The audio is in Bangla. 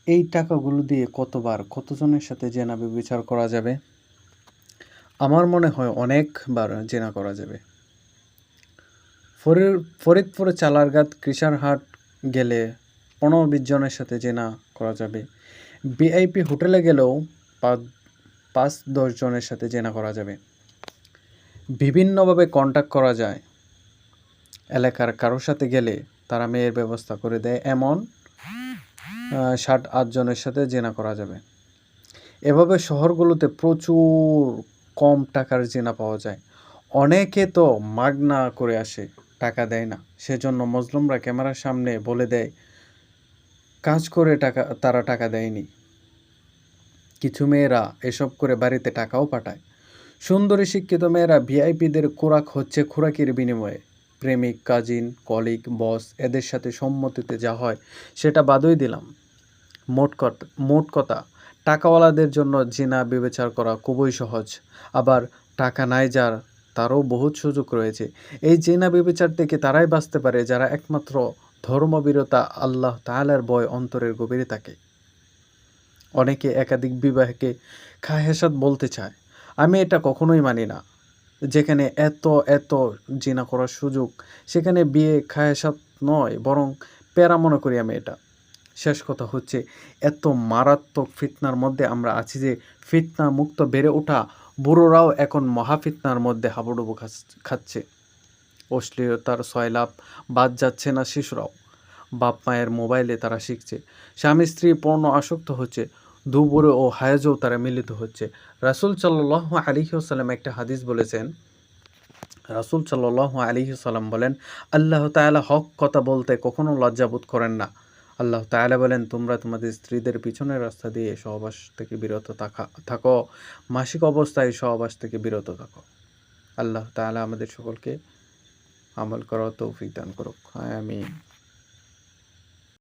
এই টাকাগুলো দিয়ে কতবার কতজনের সাথে জেনা ব্যভিচার করা যাবে? আমার মনে হয় অনেকবার জেনা করা যাবে। ফরিদপুরে চালারগাঁত কৃষারহাট গেলে 15-20 জনের সাথে জেনা করা যাবে। ভিআইপি হোটেলে গেলেও 5-10 জনের সাথে জেনা করা যাবে। বিভিন্নভাবে কন্ট্যাক্ট করা যায়। এলাকার কারোর সাথে গেলে তারা মেয়ের ব্যবস্থা করে দেয়, এমন 7-8 জনের সাথে জেনা করা যাবে। এভাবে শহরগুলোতে প্রচুর কম টাকার জেনা পাওয়া যায়। অনেকে তো মাগনা করে আসে, টাকা দেয় না। সেজন্য মজলুমরা ক্যামেরার সামনে বলে দেয় কাজ করে তারা টাকা দেয়নি। কিছু মেয়েরা এসব করে বাড়িতে টাকাও পাঠায়। সুন্দরী শিক্ষিত মেয়েরা ভিআইপিদের খোরাক হচ্ছে খোরাকির বিনিময়ে। প্রেমিক, কাজিন, কলিগ, বস এদের সাথে সম্মতিতে যা হয় সেটা বাদই দিলাম। মোট কথা টাকাওয়ালাদের জন্য জিনা বিবেচার করা খুবই সহজ। আবার টাকা নাই যার, তারও বহুত সুযোগ রয়েছে। এই জিনা বিবেচার থেকে তারাই বাঁচতে পারে যারা একমাত্র ধর্মবীরতা, আল্লাহ তাআলার ভয় অন্তরের গভীরে থাকে। অনেকে একাধিক বিবাহকে খাহেসাত বলতে চায়। আমি এটা কখনোই মানি না। যেখানে এত জিনা করার সুযোগ, সেখানে বিয়ে খাহেসাত নয়, বরং প্যারা মনে করি আমি এটা। শেষ কথা হচ্ছে, এত মারাত্মক ফিতনার মধ্যে আমরা আছি যে ফিতনা মুক্ত বেড়ে ওঠা বুড়োরাও এখন মহাফিতনার মধ্যে হাবুডুবু খাচ্ছে। অশ্লীলতার সয়লাভ বাদ যাচ্ছে না শিশুরাও। বাপ মায়ের মোবাইলে তারা শিখছে। স্বামী স্ত্রী পর্ণ আসক্ত হচ্ছে। দুপুরে ও হায়াজেও তারা মিলিত হচ্ছে। রাসূল সাল্লাল্লাহু আলাইহি ওয়াসাল্লাম একটা হাদিস বলেছেন। রাসূল সাল্লাল্লাহু আলাইহি ওয়াসাল্লাম বলেন, আল্লাহ তাআলা হক কথা বলতে কখনো লজ্জাবোধ করেন না। আল্লাহ তাআলা বলেন, তোমরা তোমাদের স্ত্রীদের পিছনের রাস্তা দিয়ে সহবাস থেকে বিরত থাকো, মাসিক অবস্থায় সহবাস থেকে বিরত থাকো। আল্লাহ তাআলা আমাদের সকলকে আমল করার তৌফিক দান করুক। আমিন।